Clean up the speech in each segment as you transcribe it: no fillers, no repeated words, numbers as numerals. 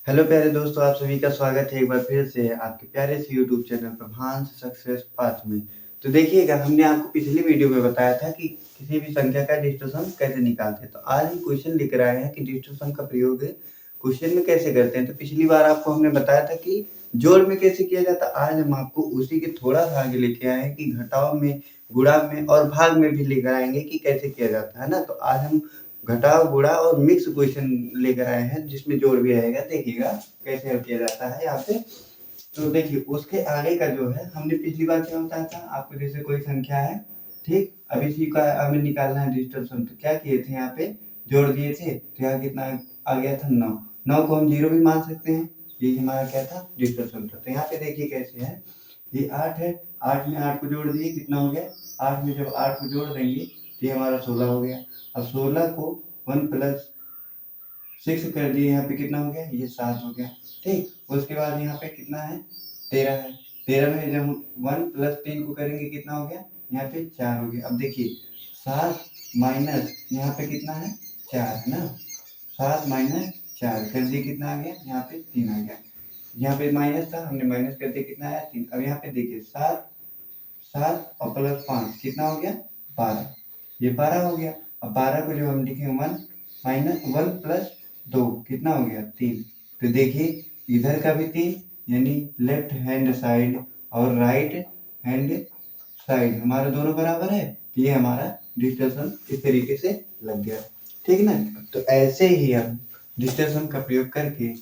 Hello प्यारे दोस्तों, आप सभी का स्वागत है एक बार फिर से आपके प्यारे से YouTube channel Prabhansh success path में। तो देखिएगा, हमने आपको पिछली वीडियो में बताया था कि किसी भी संख्या का डिजिटल सम कैसे निकालते हैं। तो आज हम क्वेश्चन लेकर आए हैं कि डिजिटल सम का प्रयोग क्वेश्चन में कैसे करते हैं। तो पिछली बार आपको हमने बताया था कि जोड़ में कैसे किया जाता है। आज हम आपको उसी के थोड़ा सा आगे लेके आए हैं कि घटाव में, गुणा में और भाग में भी लेकर आएंगे कि कैसे किया जाता है ना। तो आज हम घटाव, गुणा और मिक्स क्वेश्चन लेकर आए हैं जिसमें जोड़ भी रहेगा। देखिएगा कैसे हल किया जाता है यहाँ पे। तो देखिए, उसके आगे का जो है, हमने पिछली बार क्या बताया था आपको, जैसे कोई संख्या है, ठीक, अब इसी का हमें निकालना है डिजिटल सम। तो क्या किए थे, यहाँ पे जोड़ दिए थे। तो यहाँ कितना आ गया था, 9। 9 को हम जीरो भी मान सकते हैं। ये हमारा क्या था, डिजिटल सम था। तो यहाँ पे देखिए कैसे है, ये 8 है। 8 में 8 को जोड़ दिए, कितना हो गया 8 में जब 8 को जोड़ देंगे तो ये हमारा 16 हो गया। अब 16 को 1 प्लस 6 कर दिए, यहाँ पे कितना हो गया, ये 7 हो गया। ठीक, उसके बाद यहाँ पे कितना है, 13 है। 13 में जब 1 प्लस 3 को करेंगे कितना हो गया, यहाँ पे 4 हो गया। अब देखिए 7 माइनस यहाँ पे कितना है, 4 है ना। 7 माइनस 4 कर दिए, कितना आ गया, यहाँ पे 3 आ गया। यहाँ पे माइनस था, हमने माइनस कर दिया, कितना आया, 3। अब यहाँ पे देखिए 7 7 और प्लस 5 कितना हो गया, 12। ये 12 हो गया। अब 12 को जो हम लिखे 1 माइनस 1 प्लस 2 कितना हो गया, 3। तो देखिए इधर का भी 3, यानी लेफ्ट हैंड साइड और राइट हैंड साइड हमारे दोनों बराबर है। ये हमारा डिजिटल सम इस तरीके से लग गया, ठीक ना। तो ऐसे ही हम डिजिटल सम का प्रयोग करके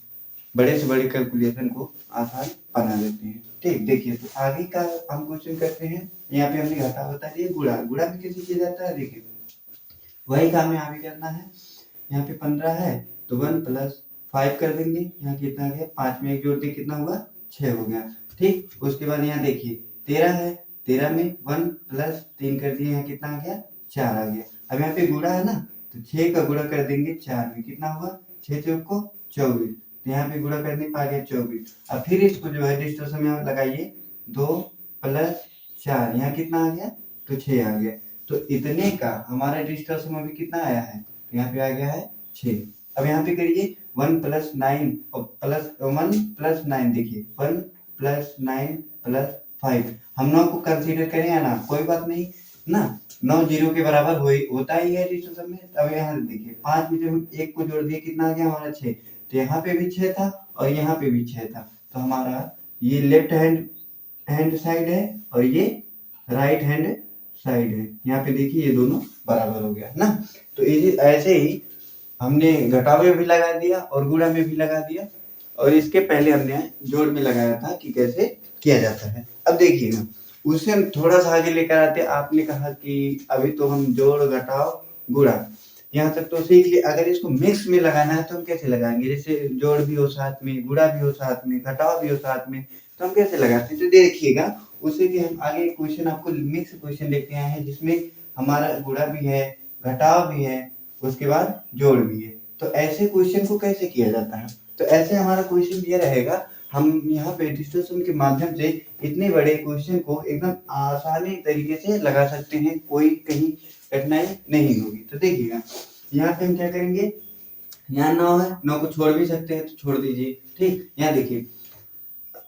बड़े से बड़े कैलकुलेशन को आसान बना देते हैं। ठीक, देखिए तो आगे का हम क्वेश्चन करते हैं। यहाँ पे हमने घटा बता दिया, गुणा। गुणा भी कैसे किया जाता है, देखिए वही काम यहाँ भी करना है। यहाँ पे 15 है तो 1 प्लस 5 कर देंगे, यहाँ कितना गया, 5 में 1 जोड़ दिए, कितना हुआ, 6 हो गया। ठीक, उसके बाद यहाँ देखिए 13 है। 13 में 1 प्लस 3 कर दिए, यहाँ कितना आ गया, 4 आ गया। अब यहाँ पे गुणा है ना, तो 6 का गुणा कर देंगे 4 में, कितना हुआ, 6 चौक को 24। तो यहाँ पे गुणा करने पर आ गया 24। अब फिर इसको जो है डिजिटल सम यहाँ लगाइए, 2 प्लस 4, यहाँ कितना आ गया, तो 6 आ गया। तो इतने का हमारा डिजिटल सम अभी कितना आया है, तो यहाँ पे आ गया है 6। अब यहाँ पे करिए 1 प्लस 9 और प्लस 1 प्लस 9, देखिए 1 प्लस 9 प्लस 5। हम 9 को कंसीडर करें या ना, कोई बात नहीं ना, 9 जीरो के बराबर होता ही है डिजिटल सम में। अब यहाँ देखिए 5 में जब 1 को जोड़ दिए, कितना आ गया हमारा 6। तो यहाँ पे भी 6 था और यहाँ पे भी 6 था। तो हमारा ये लेफ्ट हैंड साइड है और ये राइट हैंड साइड है। यहाँ पे देखिए ये दोनों बराबर हो गया ना। तो ऐसे ही हमने घटाव में भी लगा दिया और गुणा में भी लगा दिया, और इसके पहले हमने जोड़ में लगाया था कि कैसे किया जाता है। अब देखिएगा, उससे हम थोड़ा सा आगे लेकर आते। आपने कहा कि अभी तो हम जोड़, घटाव, गुणा यहाँ तक तो सीख लिए। अगर इसको मिक्स में लगाना है तो हम कैसे लगाएंगे, जैसे जोड़ भी हो साथ में, गुणा भी हो साथ में, घटाव भी हो साथ में, तो हम कैसे लगाते हैं। तो देखिएगा, उससे भी हम आगे क्वेश्चन आपको मिक्स क्वेश्चन लेके आए हैं, जिसमें हमारा गुणा भी है, घटाव भी है, उसके बाद जोड़ भी है। तो ऐसे क्वेश्चन को कैसे किया जाता है, तो ऐसे हमारा क्वेश्चन ये रहेगा। हम यहाँ पे डिजिटल सम के माध्यम से इतने बड़े क्वेश्चन को एकदम आसानी तरीके से लगा सकते हैं, कोई कहीं कठिनाई नहीं होगी। तो देखिएगा यहाँ पे हम क्या करेंगे, यहाँ 9 है, 9 को छोड़ भी सकते हैं तो छोड़ दीजिए। ठीक, यहाँ देखिए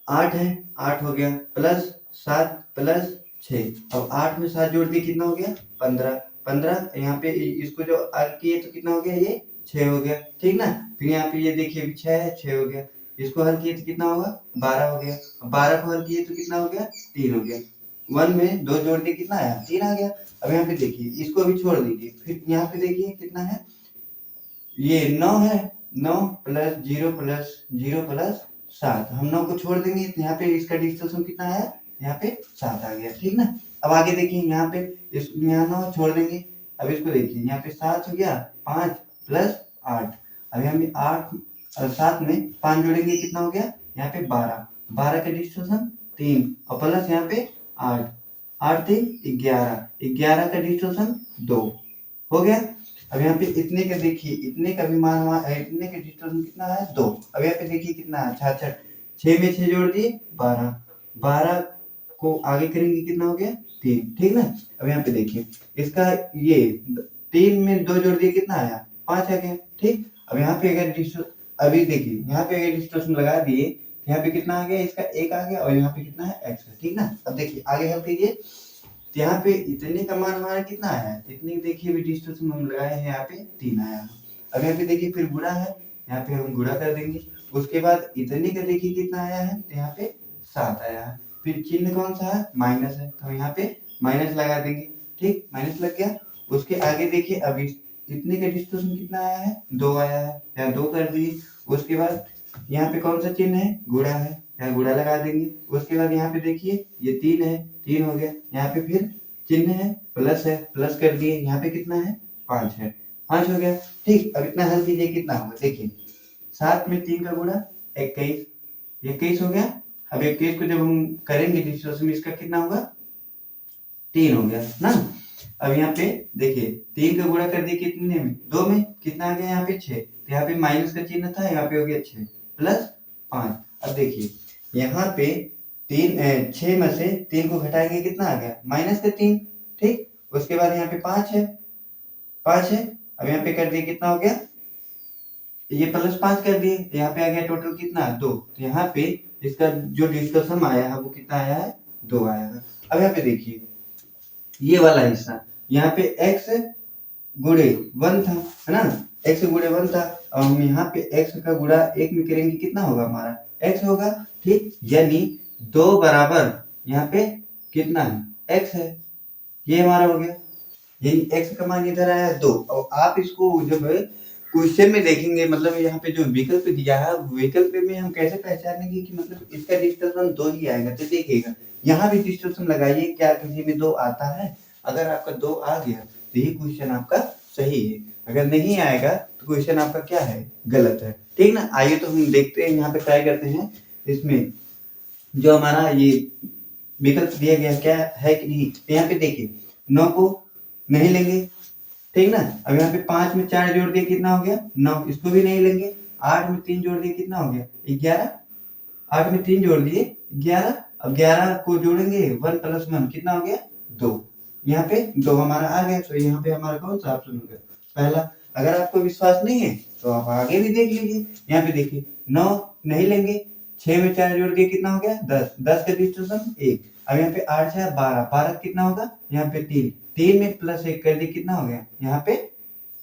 8 है, 8 हो गया, प्लस 7 प्लस 6। अब 8 में 7 जोड़ दिए, कितना हो गया, 15। 15 यहाँ पे इसको जो ऐड किए तो कितना हो गया, ये 6 हो गया। ठीक ना। फिर यहाँ पे ये देखिए 6 है, 6 हो गया। इसको हल किए तो कितना होगा, 12 हो गया। 12 को हल किए तो कितना हो गया, 3 हो गया। 1 में 2 जोड़ दिए, कितना आया, 3 आ गया। अब यहाँ पे देखिए इसको भी छोड़ दीजिए। फिर यहाँ पे देखिए कितना है, ये 9 है। 9 प्लस 0 प्लस 0 प्लस 7, हम 9 को छोड़ देंगे तो यहाँ पे इसका डिजिटल सम कितना आया, यहाँ पे 7 आ गया। ठीक ना। अब आगे देखिए यहाँ पे यहाँ 9 छोड़ देंगे। अब इसको देखिए यहाँ पे 7 हो गया, 5 प्लस 8। अब यहाँ पे 8 और 7 में 5 जोड़ेंगे, कितना हो गया, यहाँ पे 12। 12 का डिजिटल सम 3 और प्लस यहाँ पे 8, 8 3 11, 11 का डिजिटल सम 2 हो गया। अब यहाँ पे इतने का देखिए, इतने का भी मान इतने का डिजिटल सम कितना है, 2। अब यहाँ पे देखिए कितना है, 66। 6 में 6 जोड़ दिए, 12। 12 को आगे करेंगे, कितना हो गया, 3। ठीक ना। अब यहाँ पे देखिए इसका ये 3 में 2 जोड़ दिए, कितना आया, 5 आ गया। ठीक, अब यहाँ पे अगर डिजिटल अभी देखिए यहाँ पे अगर डिजिटल सम लगा दिए, यहाँ पे कितना आ गया, इसका 1 आ गया और यहाँ पे कितना है x है, ठीक ना। अब देखिए आगे हल कीजिए, तो यहाँ पे इतने का मान हमारा कितना आया है, इतने देखिए अभी डिजिटल सम हम लगाए हैं, यहाँ पे 3 आया है। अब यहाँ पे देखिए फिर गुणा है, यहाँ पे हम गुणा कर देंगे। उसके बाद इतने का देखिए कितना आया है, तो यहाँ पे 7 आया है। फिर चिन्ह कौन सा है, माइनस है, तो यहाँ पे माइनस लगा देंगे, ठीक, माइनस लग गया। उसके आगे देखिए अभी इतने का डिजिटल सम कितना आया है, 2 आया है, यहाँ 2 कर दिए। उसके बाद यहाँ पे कौन सा चिन्ह है, गुणा है, यहाँ गुणा लगा देंगे। उसके बाद यहाँ पे देखिए ये 3 है, 3 हो गया। यहाँ पे फिर चिन्ह है, प्लस है, प्लस कर दिए। यहाँ पे कितना है, 5 है, 5 हो गया, ठीक। अब इतना हल कीजिए, कितना होगा देखिए, 7 में 3 का गुणा 21, 21 हो गया। अब 21 को जब हम करेंगे डिजिटल सम, इसका कितना होगा, 3 हो गया ना। अब यहाँ पे देखिए 3 का गुणा कर दिए कितने में, 2 में, कितना आ गया यहाँ पे 6, तो यहाँ पे माइनस का चिन्ह था, यहाँ पे हो गया 6 प्लस 5। अब देखिए यहाँ पे 6 में से 3 को घटाएंगे, कितना आ गया, माइनस का 3, ठीक। उसके बाद यहाँ पे 5 है, 5 है। अब यहाँ पे कर दिए, कितना हो गया, ये प्लस 5 कर दिए, यहाँ पे आ गया टोटल कितना, 2। तो यहाँ पे इसका जो डिजिटल सम आया है वो कितना आया है, 2 आया है। अब यहाँ पे देखिए ये वाला हिस्सा, यहाँ पे x गुणे 1 था, है ना, x गुणे 1 था। और हम यहाँ पे x का गुणा 1 में करेंगे, कितना होगा हमारा, x होगा, ठीक। यानी 2 बराबर यहाँ पे कितना है, x है, ये हमारा हो गया। यानी x का मान इधर आया 2। और आप इसको जब क्वेश्चन में देखेंगे, मतलब यहाँ पे जो विकल्प दिया है, विकल्प में हम कैसे पहचानेंगे कि मतलब इसका डिजिटल सम 2 ही आएगा, तो देखिएगा यहाँ भी डिजिटल सम लगाइए, क्या किसी में 2 आता है। अगर आपका 2 आ गया तो ये क्वेश्चन आपका सही है, अगर नहीं आएगा तो क्वेश्चन आपका क्या है, गलत है, ठीक ना। आइए तो हम देखते हैं, यहाँ पे ट्राई करते हैं, इसमें जो हमारा ये विकल्प दिया गया क्या है कि नहीं। तो यहाँ पे देखिए 9 को नहीं लेंगे, ठीक ना। अब यहाँ पे 5 में 4 जोड़ दिए, कितना हो गया, 9, इसको भी नहीं लेंगे। 8 में 3 जोड़ दिए, कितना हो गया, 11, 8 में 3 जोड़ दिए 11। अब 11 को जोड़ेंगे, 1 प्लस 1 कितना हो गया, 2। यहाँ पे 2 हमारा आ गया, तो यहाँ पे हमारा कौन सा ऑप्शन हो गया, पहला। अगर आपको विश्वास नहीं है तो आप आगे भी देख लीजिए। यहाँ पे देखिए 9 नहीं लेंगे, 6 में 4 जोड़ दिए, कितना हो गया, 10, 10 का डिजिटल सम 1। अब यहाँ पे 8 6 12, 12 कितना होगा, यहाँ पे 3, 3 में प्लस 1 कर दिए, कितना हो गया, यहाँ पे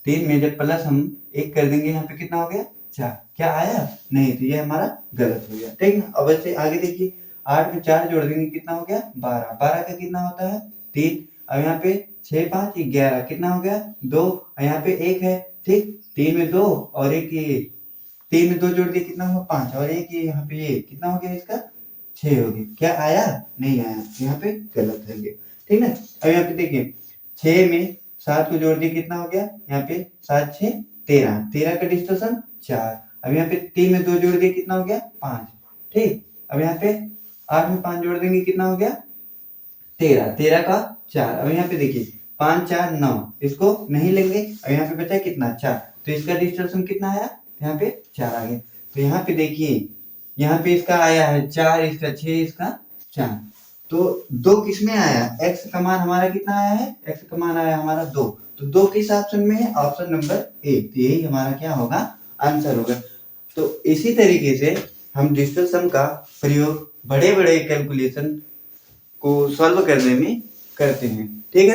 3 में जब प्लस हम 1 कर देंगे, यहाँ पे कितना हो गया, 4। क्या आया, नहीं, तो ये हमारा गलत हो गया, ठीक ना। अब ऐसे आगे देखिए 8 में 4 जोड़ देंगे, कितना हो गया, 12, 12 का कितना होता है, 3। अब यहाँ पे 6 5 11, कितना हो गया, 2। यहाँ पे 1 है, ठीक, 3 में 2 और 1 ये, 3 में 2 जोड़ दिए, कितना हुआ, 5, और 1 ये यहाँ पे, ये कितना हो गया, इसका 6 हो गया। क्या आया, नहीं आया, यहाँ पे गलत है, ठीक ना। अब यहाँ पे देखिए 6 में 7 को जोड़ दिए, कितना हो गया, यहाँ पे 7 6 13, 13 का डिजिटल सम 4। अब यहाँ पे 3 में 2 जोड़ दिए, कितना हो गया, 5, ठीक। अब यहाँ पे 8 में 5 जोड़ देंगे, कितना हो गया, 13, 13 का 4। अब यहाँ पे देखिए 5 4 9, इसको नहीं लेंगे। अब यहाँ पे बचा कितना, 4, तो इसका डिजिटल सम कितना आया, यहाँ पे 4 आ गया। तो यहाँ पे देखिए, यहाँ पे इसका आया है 4, इसका 6, इसका 4। तो 2 किस में आया, x का मान हमारा कितना आया है, x का मान आया हमारा 2। तो 2 किस ऑप्शन में है, ऑप्शन नंबर ए। तो यही हमारा क्या होगा, आंसर होगा। तो इसी तरीके से हम डिजिटल सम का प्रयोग बड़े बड़े कैलकुलेशन को सॉल्व करने में करते हैं, ठीक है ना।